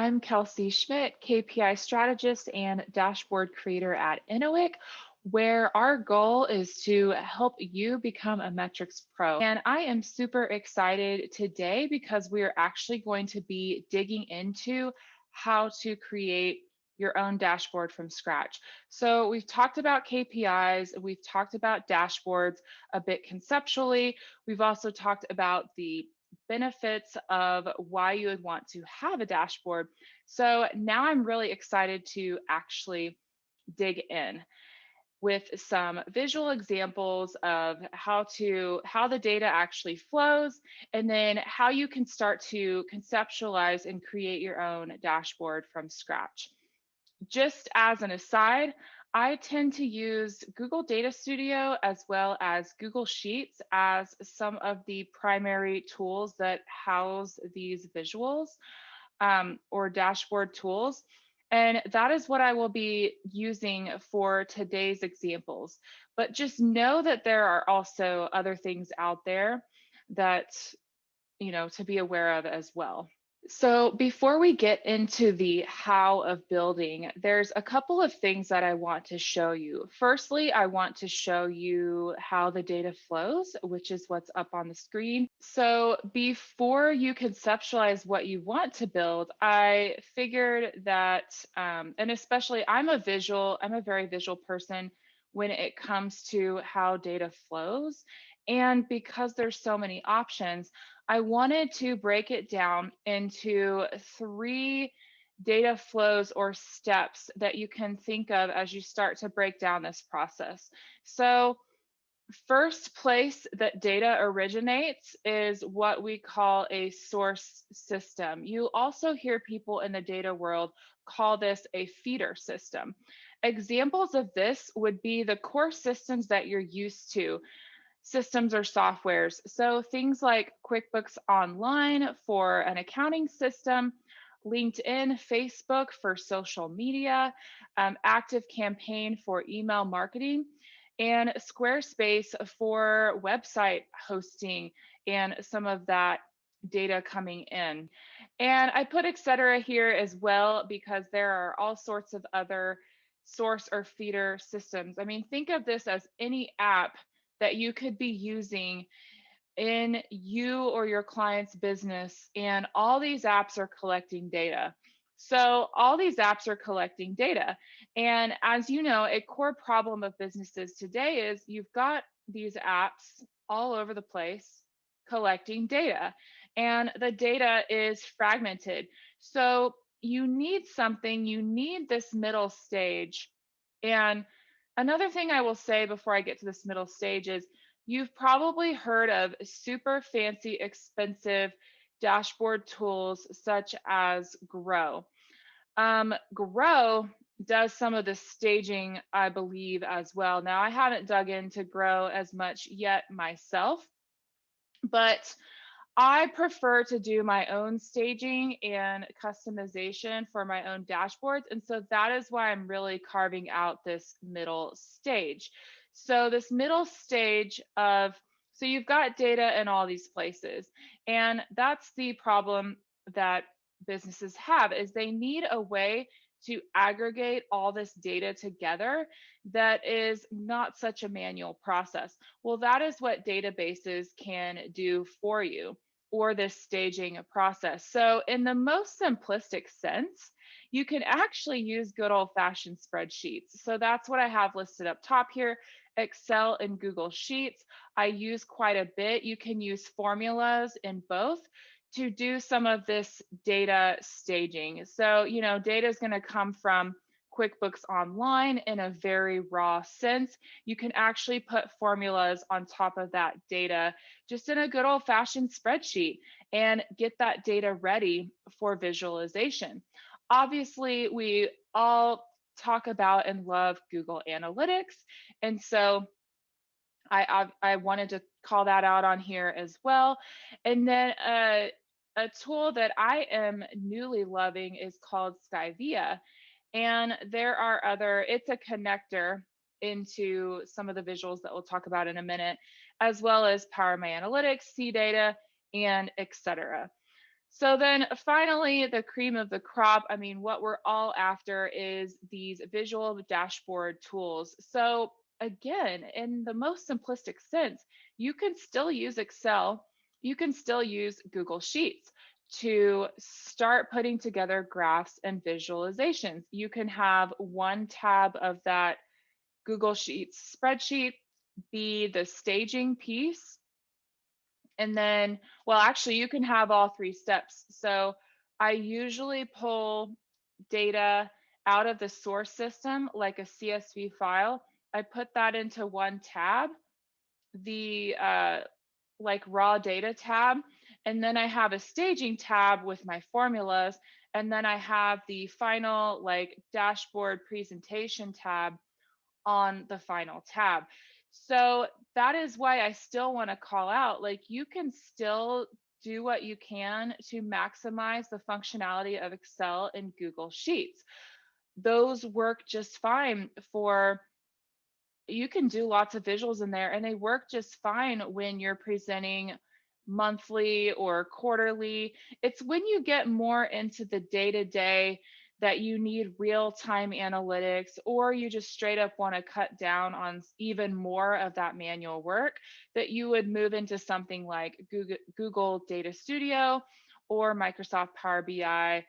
I'm Kelsey Schmidt, KPI strategist and dashboard creator at Innowick, where our goal is to help you become a metrics pro. And I am super excited today because we are actually going to be digging into how to create your own dashboard from scratch. So we've talked about KPIs, we've talked about dashboards a bit conceptually. We've also talked about the benefits of why you would want to have a dashboard. So now I'm really excited to actually dig in with some visual examples of how the data actually flows, and then how you can start to conceptualize and create your own dashboard from scratch. Just as an aside, I tend to use Google Data Studio as well as Google Sheets as some of the primary tools that house these visuals or dashboard tools. And that is what I will be using for today's examples. But just know that there are also other things out there that, to be aware of as well. So before we get into the how of building, there's a couple of things that I want to show you. Firstly, I want to show you how the data flows, which is what's up on the screen. So before you conceptualize what you want to build, I figured that, and especially I'm a very visual person when it comes to how data flows. And because there's so many options, I wanted to break it down into 3 data flows or steps that you can think of as you start to break down this process. So first place that data originates is what we call a source system. You also hear people in the data world call this a feeder system. Examples of this would be the core systems that you're used to, systems or softwares. So things like QuickBooks Online for an accounting system, LinkedIn, Facebook for social media, ActiveCampaign for email marketing, and Squarespace for website hosting and some of that data coming in. And I put etc. here as well because there are all sorts of other source or feeder systems. I mean, think of this as any app that you could be using in you or your client's business, and all these apps are collecting data. So all these apps are collecting data. And as you know, a core problem of businesses today is you've got these apps all over the place collecting data, and the data is fragmented. So you need this middle stage. And another thing I will say before I get to this middle stage is you've probably heard of super fancy, expensive dashboard tools such as Grow. Grow does some of the staging, I believe, as well. Now, I haven't dug into Grow as much yet myself, but I prefer to do my own staging and customization for my own dashboards. And so that is why I'm really carving out this middle stage. So this middle stage so you've got data in all these places. And that's the problem that businesses have, is they need a way to aggregate all this data together that is not such a manual process. Well, that is what databases can do for you, or this staging process. So in the most simplistic sense, you can actually use good old-fashioned spreadsheets. So that's what I have listed up top here. Excel and Google Sheets I use quite a bit. You can use formulas in both to do some of this data staging. So, data is going to come from QuickBooks Online in a very raw sense. You can actually put formulas on top of that data just in a good old-fashioned spreadsheet and get that data ready for visualization. Obviously, we all talk about and love Google Analytics, and so I wanted to call that out on here as well. And then a tool that I am newly loving is called Skyvia. And there are it's a connector into some of the visuals that we'll talk about in a minute, as well as Power My Analytics, CData, and etc. So then finally, the cream of the crop, I mean, what we're all after is these visual dashboard tools. So again, in the most simplistic sense, you can still use Excel, you can still use Google Sheets to start putting together graphs and visualizations. You can have one tab of that Google Sheets spreadsheet be the staging piece. And then, well, actually, you can have all three steps. So I usually pull data out of the source system, like a CSV file. I put that into one tab, the like raw data tab. And then I have a staging tab with my formulas. And then I have the final like dashboard presentation tab on the final tab. So that is why I still want to call out, like, you can still do what you can to maximize the functionality of Excel and Google Sheets. Those work just fine for, you can do lots of visuals in there and they work just fine when you're presenting monthly or quarterly. It's when you get more into the day-to-day that you need real-time analytics, or you just straight up want to cut down on even more of that manual work, that you would move into something like Google Data Studio or Microsoft Power BI,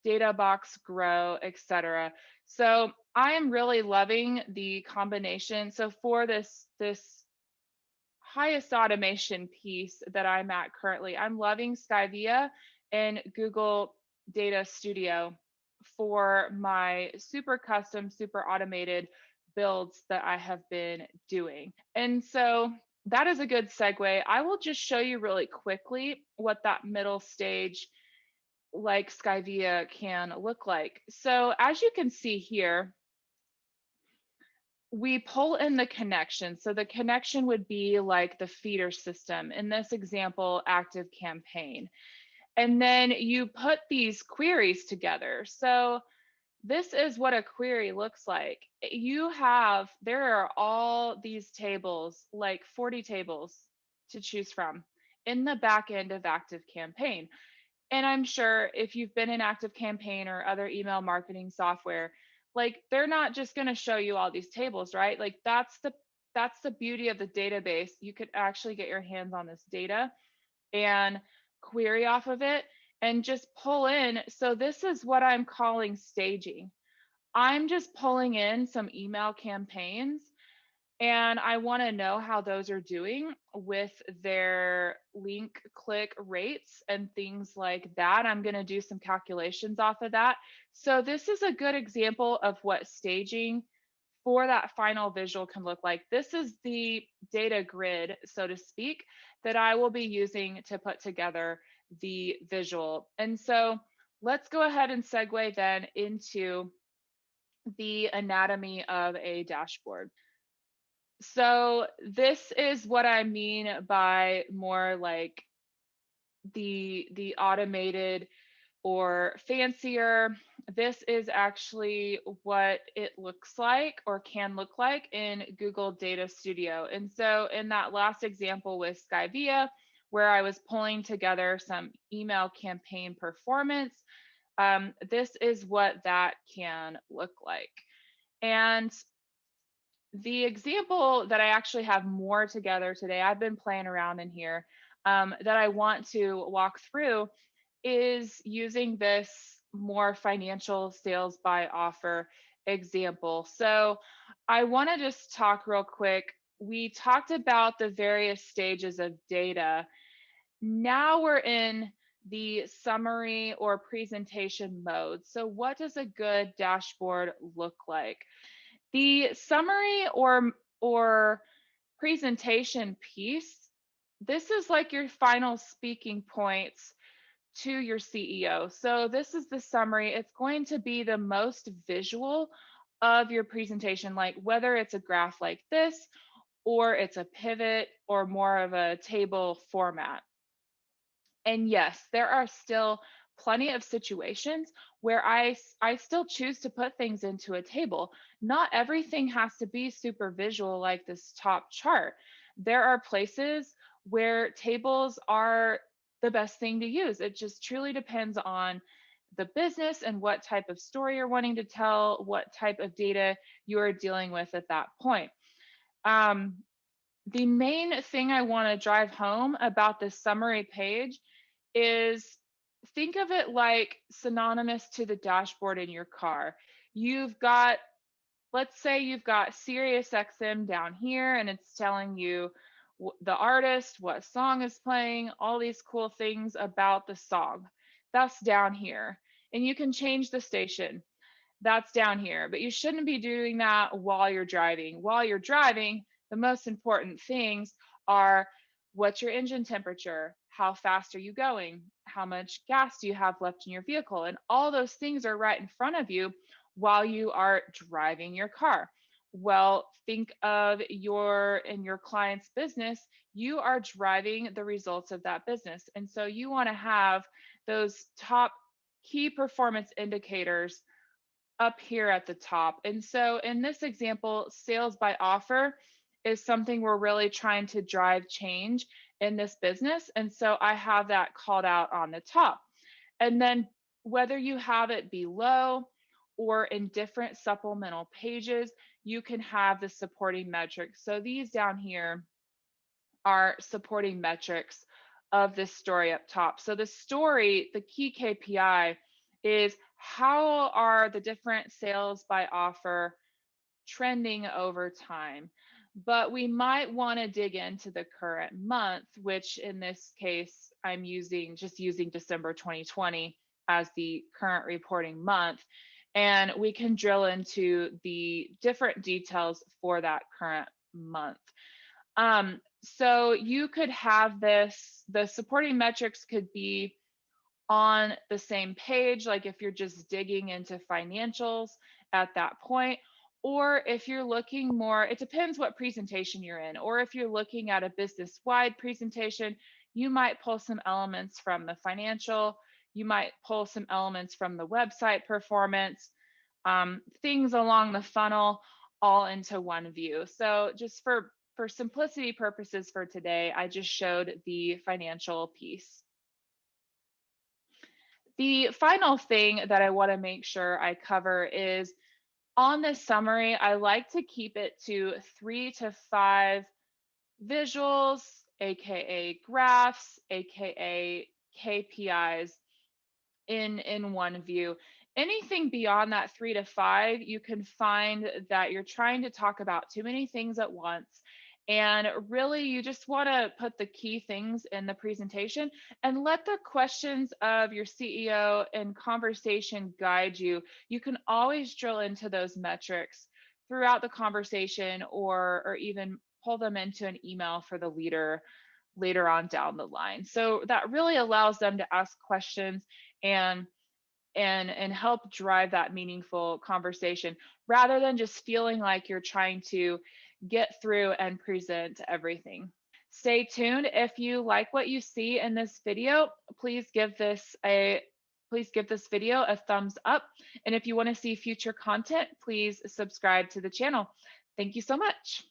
Data Box, Grow, etc. So I am really loving the combination. So for this highest automation piece that I'm at currently, I'm loving Skyvia and Google Data Studio for my super custom, super automated builds that I have been doing. And so that is a good segue. I will just show you really quickly what that middle stage like Skyvia can look like. So as you can see here, we pull in the connection. So the connection would be like the feeder system. In this example, Active Campaign. And then you put these queries together. So this is what a query looks like. There are all these tables, like 40 tables to choose from in the back end of Active Campaign. And I'm sure if you've been in Active Campaign or other email marketing software, like, they're not just going to show you all these tables, right? Like, that's the beauty of the database. You could actually get your hands on this data and query off of it and just pull in. So this is what I'm calling staging. I'm just pulling in some email campaigns and I want to know how those are doing with their link click rates and things like that. I'm going to do some calculations off of that. So this is a good example of what staging for that final visual can look like. This is the data grid, so to speak, that I will be using to put together the visual. And so let's go ahead and segue then into the anatomy of a dashboard. So this is what I mean by more like the automated or fancier. This is actually what it looks like or can look like in Google Data Studio. And so in that last example with Skyvia, where I was pulling together some email campaign performance, this is what that can look like. And the example that I actually have more together today, I've been playing around in here, that I want to walk through is using this more financial sales by offer example. So I want to just talk real quick. We talked about the various stages of data. Now we're in the summary or presentation mode. So what does a good dashboard look like? The summary or presentation piece, this is like your final speaking points to your CEO. So this is the summary. It's going to be the most visual of your presentation, like whether it's a graph like this, or it's a pivot, or more of a table format. And yes, there are still plenty of situations where I still choose to put things into a table. Not everything has to be super visual like this top chart. There are places where tables are the best thing to use. It just truly depends on the business and what type of story you're wanting to tell, what type of data you're dealing with at that point. Um, the main thing I want to drive home about this summary page is think of it like synonymous to the dashboard in your car. You've got, let's say you've got Sirius XM down here and it's telling you the artist, what song is playing, all these cool things about the song. That's down here. And you can change the station. That's down here. But you shouldn't be doing that while you're driving. While you're driving, the most important things are what's your engine temperature? How fast are you going? How much gas do you have left in your vehicle? And all those things are right in front of you while you are driving your car. Well, think of your client's business, you are driving the results of that business. And so you want to have those top key performance indicators up here at the top. And so in this example, sales by offer is something we're really trying to drive change in this business. And so I have that called out on the top. And then whether you have it below or in different supplemental pages, you can have the supporting metrics. So these down here are supporting metrics of this story up top. So the story, the key KPI is how are the different sales by offer trending over time. But we might want to dig into the current month, which in this case, I'm just using December 2020 as the current reporting month. And we can drill into the different details for that current month. So you could have this, the supporting metrics could be on the same page, like if you're just digging into financials at that point, or if you're looking more, it depends what presentation you're in, or if you're looking at a business-wide presentation, you might pull some elements from the financial, you might pull some elements from the website performance, things along the funnel, all into one view. So just for simplicity purposes for today, I just showed the financial piece. The final thing that I want to make sure I cover is on this summary, I like to keep it to 3 to 5 visuals, aka graphs, aka KPIs in one view. Anything beyond that 3 to 5, you can find that you're trying to talk about too many things at once. And really, you just want to put the key things in the presentation and let the questions of your CEO and conversation guide you. You can always drill into those metrics throughout the conversation or even pull them into an email for the leader later on down the line. So that really allows them to ask questions and help drive that meaningful conversation rather than just feeling like you're trying to get through and present everything. Stay tuned. If you like what you see in this video, please give this video a thumbs up. And if you want to see future content, please subscribe to the channel. Thank you so much.